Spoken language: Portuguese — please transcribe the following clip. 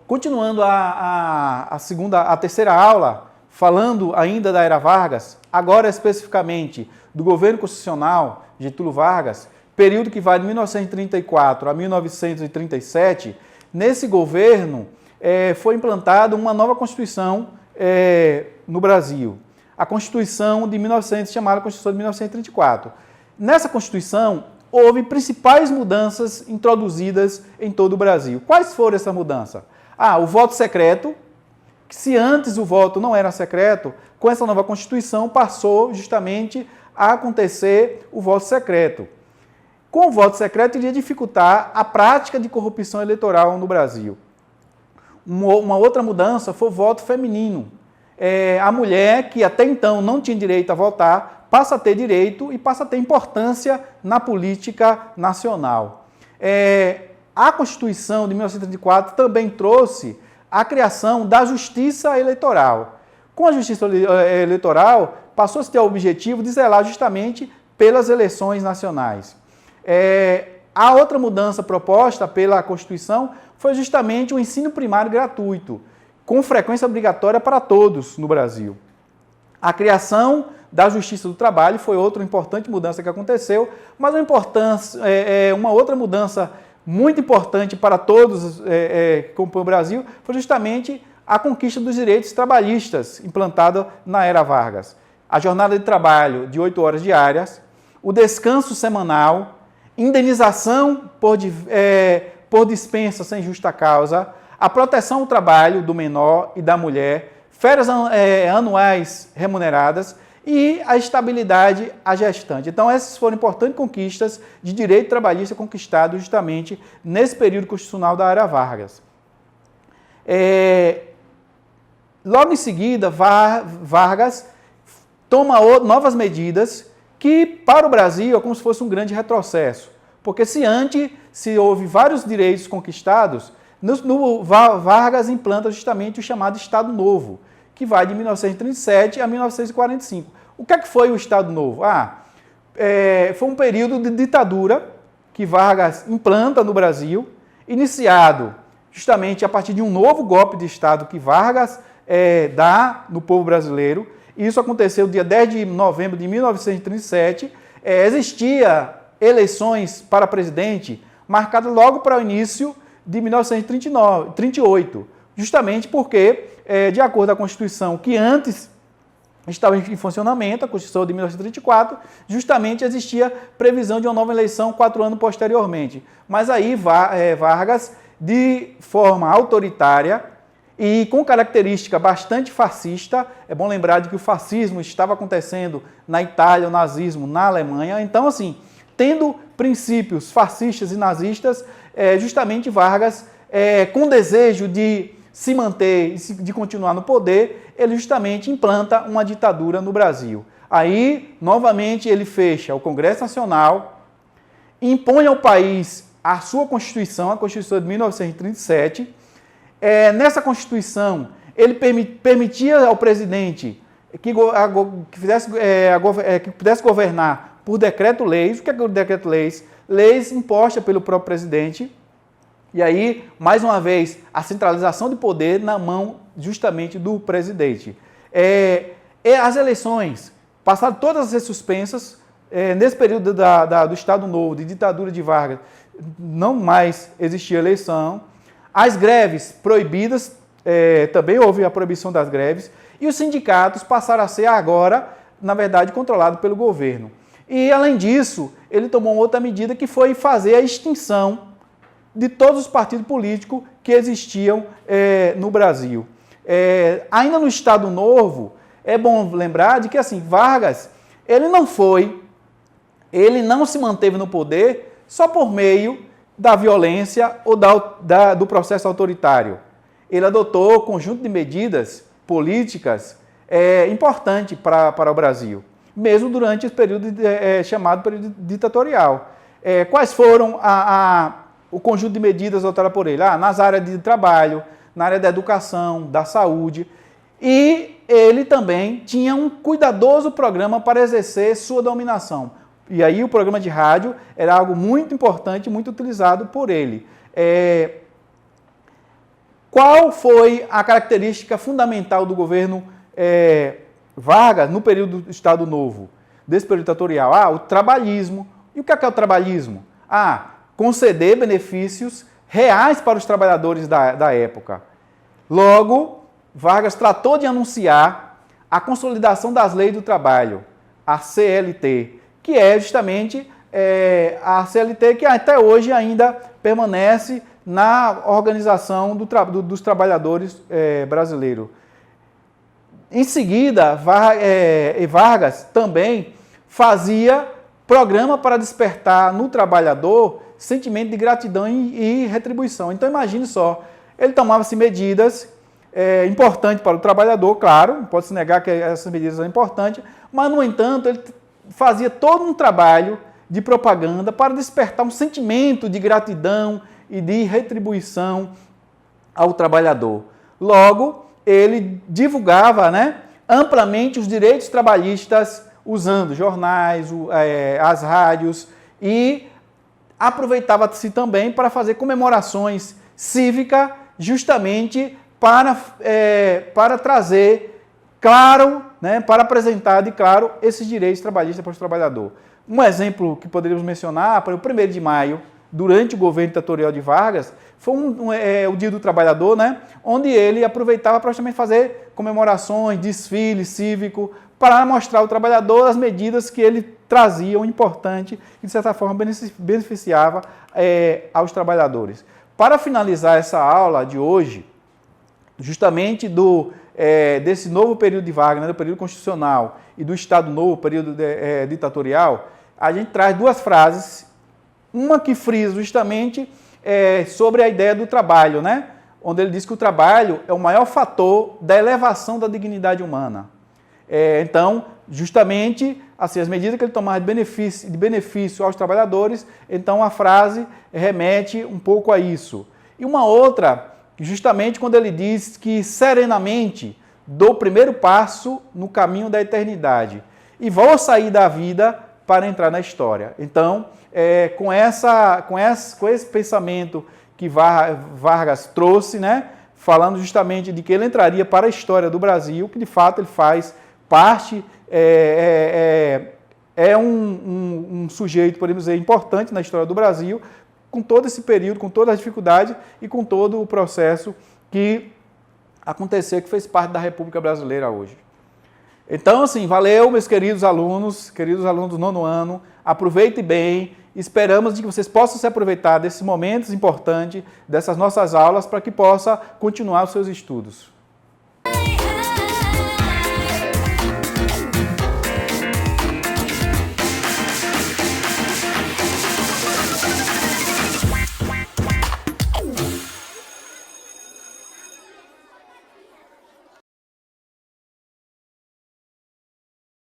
continuando a terceira aula, falando ainda da era Vargas, agora especificamente do governo constitucional Getúlio Vargas, período que vai de 1934 a 1937, nesse governo foi implantada uma nova Constituição no Brasil. A Constituição de 1900, chamada Constituição de 1934. Nessa Constituição, houve principais mudanças introduzidas em todo o Brasil. Quais foram essas mudanças? O voto secreto, que se antes o voto não era secreto, com essa nova Constituição passou justamente a acontecer o voto secreto. Com o voto secreto iria dificultar a prática de corrupção eleitoral no Brasil. Uma outra mudança foi o voto feminino. A mulher, que até então não tinha direito a votar, passa a ter direito e passa a ter importância na política nacional. A Constituição de 1934 também trouxe a criação da Justiça Eleitoral. Com a Justiça Eleitoral, passou-se a ter o objetivo de zelar justamente pelas eleições nacionais. A outra mudança proposta pela Constituição foi justamente o ensino primário gratuito, com frequência obrigatória para todos no Brasil. A criação da Justiça do Trabalho foi outra importante mudança que aconteceu, mas uma outra mudança muito importante para todos que compõem o Brasil foi justamente a conquista dos direitos trabalhistas implantada na era Vargas. A jornada de trabalho de 8 horas diárias, o descanso semanal, indenização por dispensa sem justa causa, a proteção ao trabalho do menor e da mulher, férias anuais remuneradas e a estabilidade à gestante. Então, essas foram importantes conquistas de direito trabalhista conquistados justamente nesse período constitucional da era Vargas. Logo em seguida, Vargas toma novas medidas que, para o Brasil, é como se fosse um grande retrocesso. Porque se houve vários direitos conquistados, Vargas implanta justamente o chamado Estado Novo, que vai de 1937 a 1945. O que é que foi o Estado Novo? Foi um período de ditadura que Vargas implanta no Brasil, iniciado justamente a partir de um novo golpe de Estado que Vargas dá no povo brasileiro. Isso aconteceu dia 10 de novembro de 1937. Existia eleições para presidente marcadas logo para o início de 1938, justamente porque, de acordo com a Constituição, que antes estava em funcionamento, a Constituição de 1934, justamente existia previsão de uma nova eleição 4 anos posteriormente. Mas aí Vargas, de forma autoritária e com característica bastante fascista, é bom lembrar de que o fascismo estava acontecendo na Itália, o nazismo na Alemanha, então assim, tendo princípios fascistas e nazistas, justamente Vargas, com desejo de se manter, de continuar no poder, ele justamente implanta uma ditadura no Brasil. Aí, novamente, ele fecha o Congresso Nacional, impõe ao país a sua Constituição, a Constituição de 1937. Nessa Constituição, ele permitia ao presidente que pudesse governar por decreto-leis. O que é o decreto-leis? Leis impostas pelo próprio presidente. E aí, mais uma vez, a centralização de poder na mão justamente do presidente. As eleições passaram todas a ser suspensas. Nesse período do Estado Novo, de ditadura de Vargas, não mais existia eleição. As greves proibidas, também houve a proibição das greves. E os sindicatos passaram a ser agora, na verdade, controlados pelo governo. E, além disso, ele tomou outra medida que foi fazer a extinção de todos os partidos políticos que existiam no Brasil. Ainda no Estado Novo, é bom lembrar de que assim, Vargas, ele não se manteve no poder só por meio da violência ou do processo autoritário. Ele adotou um conjunto de medidas políticas importante para o Brasil, mesmo durante esse período chamado período ditatorial. Quais foram o conjunto de medidas adotadas por ele? Nas áreas de trabalho, na área da educação, da saúde. E ele também tinha um cuidadoso programa para exercer sua dominação. E aí o programa de rádio era algo muito importante, muito utilizado por ele. Qual foi a característica fundamental do governo Vargas no período do Estado Novo, desse período ditatorial? O trabalhismo. E o que é o trabalhismo? Conceder benefícios reais para os trabalhadores da época. Logo, Vargas tratou de anunciar a consolidação das leis do trabalho, a CLT, que é justamente a CLT que até hoje ainda permanece na organização dos trabalhadores brasileiros. Em seguida, Vargas também fazia programa para despertar no trabalhador sentimento de gratidão e retribuição. Então, imagine só, ele tomava-se medidas importantes para o trabalhador, claro, não pode se negar que essas medidas são importantes, mas, no entanto, ele fazia todo um trabalho de propaganda para despertar um sentimento de gratidão e de retribuição ao trabalhador. Logo, ele divulgava, amplamente os direitos trabalhistas usando jornais, as rádios, e aproveitava-se também para fazer comemorações cívicas justamente para trazer claro, para apresentar de claro esses direitos trabalhistas para o trabalhador. Um exemplo que poderíamos mencionar, para o 1º de maio, durante o governo ditatorial de Vargas, foi o Dia do Trabalhador, onde ele aproveitava para também fazer comemorações, desfile cívico, para mostrar ao trabalhador as medidas que ele trazia, o importante, e de certa forma beneficiava aos trabalhadores. Para finalizar essa aula de hoje, justamente desse novo período de Vargas, do período constitucional, e do Estado Novo, período ditatorial, a gente traz duas frases, uma que frisa justamente sobre a ideia do trabalho, onde ele diz que o trabalho é o maior fator da elevação da dignidade humana. Então, justamente, assim, as medidas que ele tomava de benefício aos trabalhadores, então a frase remete um pouco a isso. E uma outra, justamente quando ele diz que serenamente dou o primeiro passo no caminho da eternidade e vou sair da vida para entrar na história. Então, com esse pensamento que Vargas trouxe, falando justamente de que ele entraria para a história do Brasil, que de fato ele faz parte, um sujeito, podemos dizer, importante na história do Brasil, com todo esse período, com todas as dificuldades e com todo o processo que aconteceu, que fez parte da República Brasileira hoje. Então, assim, valeu, meus queridos alunos do 9º ano, aproveite bem, esperamos que vocês possam se aproveitar desses momentos importantes, dessas nossas aulas, para que possa continuar os seus estudos.